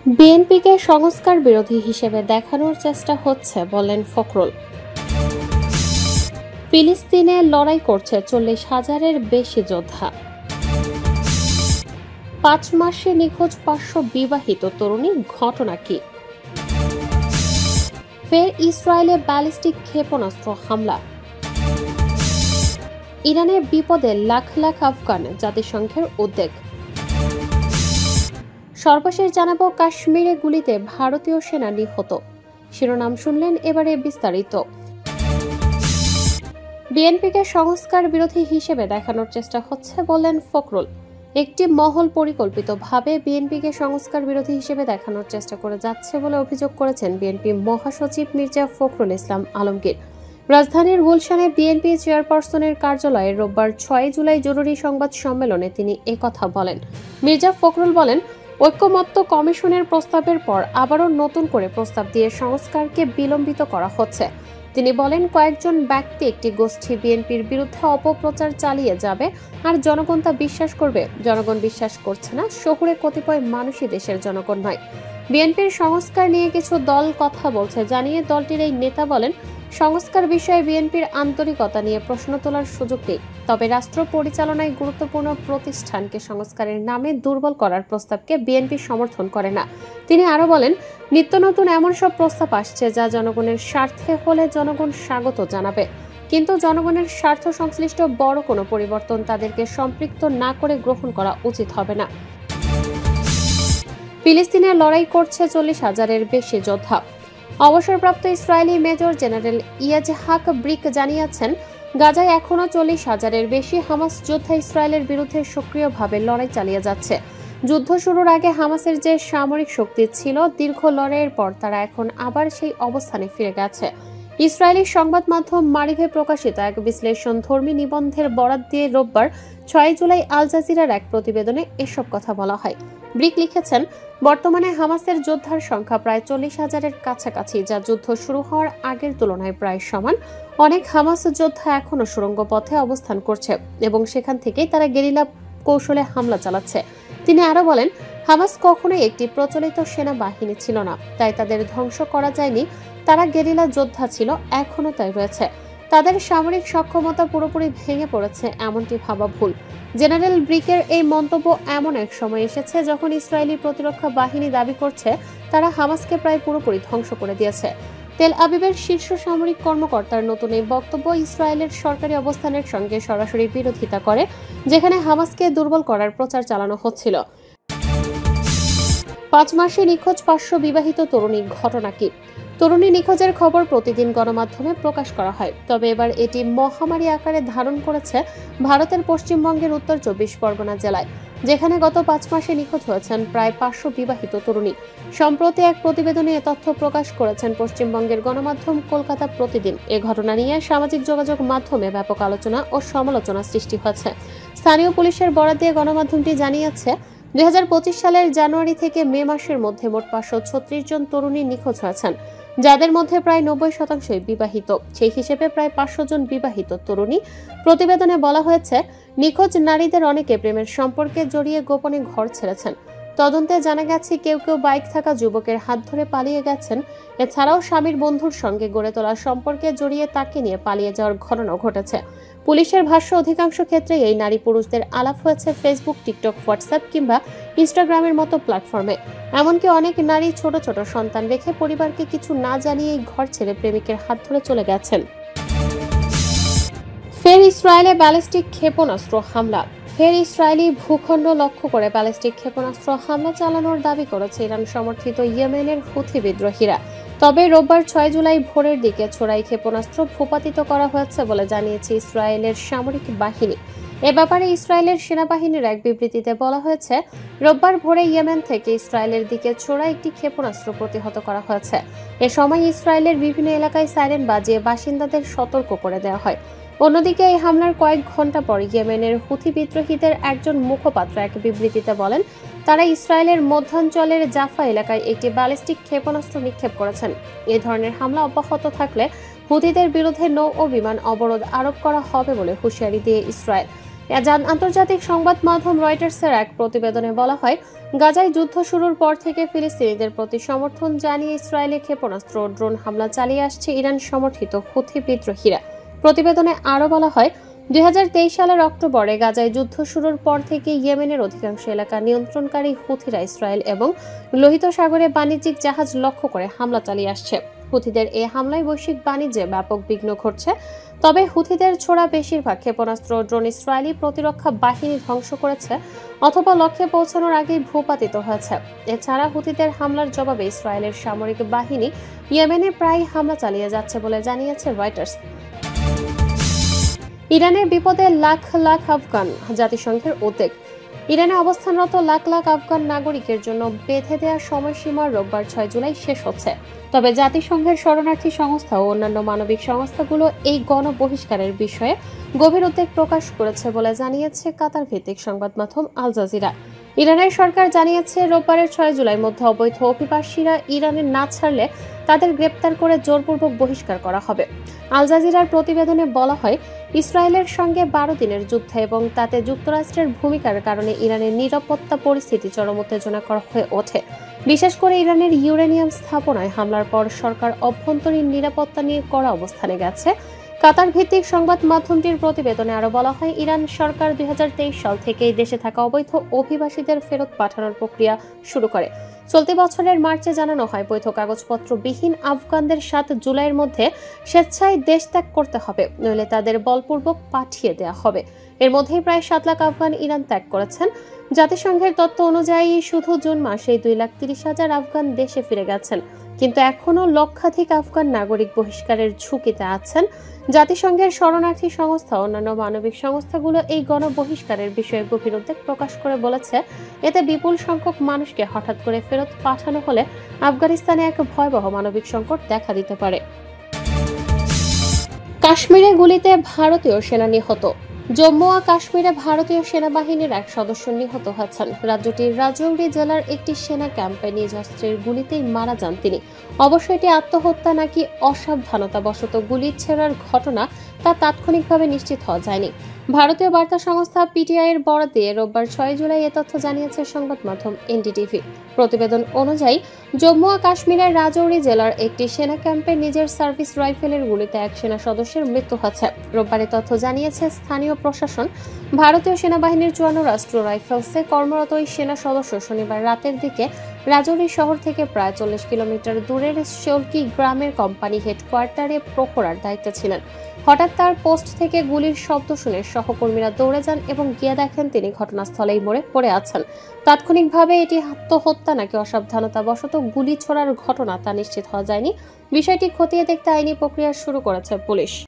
বিএনপিকে সংস্কার বিরোধী হিসেবে দেখানোর চেষ্টা হচ্ছে বললেন ফখরুল। ফিলিস্তিনে লড়াই করছে 40,000-এর বেশি যোদ্ধা। 5 মাসে নিখোঁজ 500 বিবাহিত তরুণী, ঘটনা কি? ফের ইসরায়েলে ব্যালিস্টিক ক্ষেপণাস্ত্র হামলা। ইরানের বিপদে লাখ লাখ আফগান, জাতিসংঘের উদ্বেগ। সর্বশেষ জানাবো কাশ্মীরে গুলিতে ভারতীয় সেনা নিহত। শিরোনাম শুনলেন, এবারে বিস্তারিত। বিএনপিকে সংস্কার বিরোধী হিসেবে দেখানোর চেষ্টা হচ্ছে বললেন ফখরুল। একটি মহল পরিকল্পিতভাবে বিএনপিকে সংস্কার বিরোধী হিসেবে দেখানোর চেষ্টা করে যাচ্ছে বলে অভিযোগ করেছেন বিএনপি মহাসচিব মির্জা ফখরুল ইসলাম আলমগীর। রাজধানীর গুলশানে বিএনপি চেয়ারপারসনের কার্যালয়ে রোববার 6 জুলাই জরুরি সংবাদ সম্মেলনে তিনি একথা বলেন। মির্জা ফখরুল বলেন, ঐক্যমত্য কমিশনের প্রস্তাবের পর আবারও নতুন করে প্রস্তাব দিয়ে সংস্কারকে বিলম্বিত করা হচ্ছে। তিনি বলেন, কয়েকজন ব্যক্তি, একটি গোষ্ঠী বিএনপির বিরুদ্ধে অপপ্রচার চালিয়ে যাবে আর জনগণ তা বিশ্বাস করবে। জনগণ বিশ্বাস করছে না, শহুরে কতিপয় মানুষই দেশের জনগণ নয়। বিএনপির সংস্কার নিয়ে কিছু দল কথা বলছে জানিয়ে দলটির এই নেতা বলেন, সংস্কার বিষয়ে বিএনপির আন্তরিকতা নিয়ে প্রশ্ন তোলার সুযোগ নেই, তবে রাষ্ট্র পরিচালনায় গুরুত্বপূর্ণ প্রতিষ্ঠানকে সংস্কারের নামে দুর্বল করার প্রস্তাবকে বিএনপি সমর্থন করে না। তিনি আরো বলেন, নিত্য নতুন এমন সব প্রস্তাব আসছে যা জনগণের স্বার্থে হলে জনগণ স্বাগত জানাবে, কিন্তু জনগণের স্বার্থ সংশ্লিষ্ট বড় কোনো পরিবর্তন তাদেরকে সম্পৃক্ত না করে গ্রহণ করা উচিত হবে না। ফিলিস্তিনে লড়াই করছে 40,000-এর বেশি যোদ্ধা। অবসরপ্রাপ্ত ইসরায়েলি মেজর জেনারেল ইয়াজহাক ব্রিক জানিয়েছেন, গাজায় এখনও 40,000-এর বেশি হামাস যোদ্ধা ইসরায়েলের বিরুদ্ধে সক্রিয়ভাবে লড়াই চালিয়ে যাচ্ছে। যুদ্ধ শুরুর আগে হামাসের যে সামরিক শক্তি ছিল, দীর্ঘ লড়াইয়ের পর তারা এখন আবার সেই অবস্থানে ফিরে গেছে। ইসরায়েলি সংবাদ মাধ্যম মারিভে প্রকাশিত এক বিশ্লেষণধর্মী নিবন্ধের বরাত দিয়ে রোববার 6 জুলাই আল জাজিরার এক প্রতিবেদনে এসব কথা বলা হয়। ব্রিক লিখেছেন, বর্তমানে হামাসের যোদ্ধার সংখ্যা প্রায় 40,000-এর কাছাকাছি, যা যুদ্ধ শুরু হওয়ার আগের তুলনায় প্রায় সমান। অনেক হামাস যোদ্ধা এখনও সুড়ঙ্গ পথে অবস্থান করছে এবং সেখান থেকেই তারা গেরিলা কৌশলে হামলা চালাচ্ছে। তিনি আরো বলেন, হামাস কখনোই একটি প্রচলিত সেনাবাহিনী ছিল না, তাই তাদের ধ্বংস করা যায়নি। তারা গেরিলা যোদ্ধা ছিল, এখনও তাই রয়েছে। তাদের সামরিক সক্ষমতা পুরোপুরি ভেঙে পড়েছে এমনটি ভাবা ভুল। জেনারেল ব্রিকের এই মন্তব্য এমন এক সময় এসেছে যখন ইসরায়েলি প্রতিরক্ষা বাহিনী দাবি করছে তারা হামাসকে প্রায় পুরোপুরি ধ্বংস করে দিয়েছে। তেল আবিবের শীর্ষ সামরিক কর্মকর্তার নতুন এই বক্তব্য ইসরায়েলের সরকারি অবস্থানের সঙ্গে সরাসরি বিরোধিতা করে, যেখানে হামাসকে দুর্বল করার প্রচার চালানো হচ্ছিল। 5 মাসে নিখোঁজ 500 বিবাহিত তরুণী, ঘটনা কি? তরুণী নিখোঁজের খবর প্রতিদিন গণমাধ্যমে প্রকাশ করা হয়, তবে এবার এটি মহামারী আকারে ধারণ করেছে ভারতের পশ্চিমবঙ্গের উত্তর 24 পরগনা জেলায়, যেখানে গত 5 মাসে নিখোঁজ হয়েছেন প্রায় 500 বিবাহিত তরুণী। সম্প্রতি এক প্রতিবেদনে এ তথ্য প্রকাশ করেছেন পশ্চিমবঙ্গের গণমাধ্যম কলকাতা প্রতিদিন। এ ঘটনা নিয়ে সামাজিক যোগাযোগ মাধ্যমে ব্যাপক আলোচনা ও সমালোচনা সৃষ্টি হয়েছে। স্থানীয় পুলিশের বরাত দিয়ে গণমাধ্যমটি জানিয়েছে, 2025 সালের জানুয়ারি থেকে মে মাসের মধ্যে মোট 536 জন তরুণী নিখোঁজ হয়েছেন, যাদের মধ্যে প্রায় 90% বিবাহিত। সেই হিসেবে প্রায় 500 জন বিবাহিত তরুণী। প্রতিবেদনে বলা হয়েছে, নিখোঁজ নারীদের অনেকে প্রেমের সম্পর্কে জড়িয়ে গোপনে ঘর ছেড়েছেন। তদন্তে জানা গেছে, কেউ কেউ বাইক থাকা যুবকের হাত ধরে পালিয়ে গেছেন। এছাড়াও স্বামীর বন্ধুর সঙ্গে গড়ে তোলা সম্পর্কে জড়িয়ে তাকে নিয়ে পালিয়ে যাওয়ার ঘটনাও ঘটেছে। পুলিশের ভাষ্য, অধিকাংশ ক্ষেত্রে এই নারী পুরুষদের আলাপ হয়েছে ফেসবুক, টিকটক, হোয়াটসঅ্যাপ কিংবা ইনস্টাগ্রামের মতো প্ল্যাটফর্মে। এমনকি অনেক নারী ছোট ছোট সন্তান রেখে পরিবারকে কিছু না জানিয়েই ঘর ছেড়ে প্রেমিকের হাত ধরে চলে গেছেন। ফের ইসরায়েলে ব্যালিস্টিক ক্ষেপণাস্ত্র হামলা। ফের ইসরায়েলি ভূখণ্ড লক্ষ্য করে ব্যালিস্টিক ক্ষেপণাস্ত্র হামলা চালানোর দাবি করেছে ইরান সমর্থিত ইয়েমেনের হুথি বিদ্রোহীরা। তবে রোববার 6 জুলাই ভোরের দিকে ছোড়াই ক্ষেপণাস্ত্র ভূপাতিত করা হয়েছে বলে জানিয়েছে ইসরায়েলের সামরিক বাহিনী। এ ব্যাপারে ইসরায়েলের সেনাবাহিনীর এক বিবৃতিতে বলা হয়েছে, রোববার ভোরে ইয়েমেন থেকে ইসরায়েলের দিকে ছোড়া একটি ক্ষেপণাস্ত্র প্রতিহত করা হয়েছে। এ সময় ইসরায়েলের বিভিন্ন এলাকায় সাইরেন বাজিয়ে বাসিন্দাদের সতর্ক করে দেওয়া হয়। অন্যদিকে এই হামলার কয়েক ঘন্টা পর ইয়েমেনের হুথি বিদ্রোহীদের একজন মুখপাত্র এক বিবৃতিতে বলেন, তারা ইসরায়েলের মধ্যাঞ্চলের জাফা এলাকায় একটি ব্যালিস্টিক ক্ষেপণাস্ত্র নিক্ষেপ করেছেন। এই ধরনের হামলা অব্যাহত থাকলে হুথিদের বিরুদ্ধে নৌ ও বিমান অবরোধ আরোপ করা হবে বলে হুঁশিয়ারি দিয়ে ইসরায়েল। আন্তর্জাতিক সংবাদ মাধ্যম রয়টার্সের এক প্রতিবেদনে বলা হয়, গাজায় যুদ্ধ শুরুর পর থেকে ফিলিস্তিনিদের প্রতি সমর্থন জানিয়ে ইসরায়েলে ক্ষেপণাস্ত্র ও ড্রোন হামলা চালিয়ে আসছে ইরান সমর্থিত হুথি বিদ্রোহীরা। প্রতিবেদনে আরও বলা হয়, 2023 সালের অক্টোবরে গাজায় যুদ্ধ শুরুর পর থেকে ইয়েমেনের অধিকাংশ এলাকা নিয়ন্ত্রণকারী হুথিরা ইসরায়েল এবং লোহিত সাগরে বাণিজ্যিক জাহাজ লক্ষ্য করে হামলা চালিয়ে আসছে। হুথিদের এই হামলায় বৈশ্বিক বাণিজ্যে ব্যাপক বিঘ্ন ঘটছে। তবে হুথিদের ছোড়া বেশিরভাগ ক্ষেপণাস্ত্র ও ড্রোন ইসরায়েলি প্রতিরক্ষা বাহিনী ধ্বংস করেছে অথবা লক্ষ্যে পৌঁছানোর আগেই ভূপাতিত হয়েছে। এছাড়া হুথিদের হামলার জবাবে ইসরায়েলের সামরিক বাহিনী ইয়েমেনে প্রায় হামলা চালিয়ে যাচ্ছে বলে জানিয়েছে রয়টার্স। ইরানের বিপদে লাখ লাখ আফগান, জাতিসংঘের উদ্বেগ। ইরানে অবস্থানরত লাখ লাখ আফগান নাগরিকের জন্য বেঁধে দেওয়ার সময়সীমা রোববার 6 জুলাই শেষ হচ্ছে। তবে জাতিসংঘের শরণার্থী সংস্থা ও অন্যান্য মানবিক সংস্থাগুলো এই গণবহিষ্কারের বিষয়ে গভীর উদ্বেগ প্রকাশ করেছে বলে জানিয়েছে কাতার ভিত্তিক সংবাদ মাধ্যম আল জাজিরা। ইরানের সরকার জানিয়েছে, রোববারের 6 জুলাই মধ্যে অবৈধ অভিবাসীরা ইরানে না ছাড়লে তাদের গ্রেপ্তার করে জোরপূর্বক বহিষ্কার করা হবে। আল জাজিরার প্রতিবেদনে বলা হয়, ইসরায়েলের সঙ্গে 12 দিনের যুদ্ধ এবং তাতে যুক্তরাষ্ট্রের ভূমিকার কারণে ইরানের নিরাপত্তা পরিস্থিতি চরম উত্তেজনাকর হয়ে ওঠে। বিশেষ করে ইরানের ইউরেনিয়াম স্থাপনায় হামলার পর সরকার অভ্যন্তরীণ নিরাপত্তা নিয়ে কড়া অবস্থানে গেছে। কাতার ভিত্তিক সংবাদ মাধ্যমটির প্রতিবেদনে আরও বলা হয়, ইরান সরকার 2023 সাল থেকেই দেশে থাকা অবৈধ অভিবাসীদের ফেরত পাঠানোর প্রক্রিয়া শুরু করে। চলতি বছরের মার্চে জানানো হয়, বৈধ কাগজপত্রবিহীন আফগানদের 7 জুলাইয়ের মধ্যে স্বেচ্ছায় দেশ ত্যাগ করতে হবে, নইলে তাদের বলপূর্বক পাঠিয়ে দেওয়া হবে। এর মধ্যেই প্রায় 7 লাখ আফগান ইরান ত্যাগ করেছেন। জাতিসংঘের তথ্য অনুযায়ী শুধু জুন মাসেই 2,30,000 আফগান দেশে ফিরে গেছেন, কিন্তু এখনও লক্ষাধিক আফগান নাগরিক বহিষ্কারের ঝুঁকিতে আছেন। জাতিসংঘের শরণার্থী সংস্থা ও অন্যান্য মানবিক সংস্থাগুলো এই গণবহিষ্কারের বিষয়ে গভীর উদ্বেগ প্রকাশ করে বলেছে, এতে বিপুল সংখ্যক মানুষকে হঠাৎ করে ফেরত পাঠানো হলে আফগানিস্তানে এক ভয়াবহ মানবিক সংকট দেখা দিতে পারে। কাশ্মীরে গুলিতে ভারতীয় সেনা নিহত। জম্মু ও কাশ্মীরে ভারতীয় সেনাবাহিনীর এক সদস্য নিহত হয়েছেন। রাজ্যটির রাজৌরি জেলার একটি সেনা ক্যাম্পে নিজ অস্ত্রের গুলিতেই মারা যান তিনি। অবশ্য এটি আত্মহত্যা নাকি অসাবধানতাবশত গুলি ছোড়ার ঘটনা তা তাৎক্ষণিকভাবে নিশ্চিত হওয়া যায়নি। ভারতীয় বার্তা সংস্থা পিটিআই এর বরাত দিয়ে রোববার 6 জুলাই এ তথ্য জানিয়েছে সংবাদ মাধ্যম এনডিটিভি। প্রতিবেদন অনুযায়ী, জম্মু ও কাশ্মীরের রাজৌরি জেলার একটি সেনা ক্যাম্পে নিজের সার্ভিস রাইফেলের গুলিতে এক সেনা সদস্যের মৃত্যু হয়েছে। রোববার এ তথ্য জানিয়েছে স্থানীয় প্রশাসন। ভারতীয় সেনাবাহিনীর 54 রাষ্ট্র রাইফেলসে কর্মরত ওই সেনা সদস্য শনিবার রাতের দিকে রাজৌরি শহর থেকে প্রায় 40 কিলোমিটার দূরের শোলকি গ্রামের কোম্পানি হেডকোয়ার্টারে প্রহরার দায়িত্বে ছিলেন। হঠাৎ তার পোস্ট থেকে গুলির শব্দ শুনে সহকর্মীরা দৌড়ে যান এবং গিয়ে দেখেন তিনি ঘটনাস্থলেই মরে পড়ে আছেন। তাৎক্ষণিকভাবে এটি আত্মহত্যা নাকি অসাবধানতাবশত গুলি ছোড়ার ঘটনা তা নিশ্চিত হওয়া যায়নি। বিষয়টি খতিয়ে দেখতে আইনি প্রক্রিয়া শুরু করেছে পুলিশ।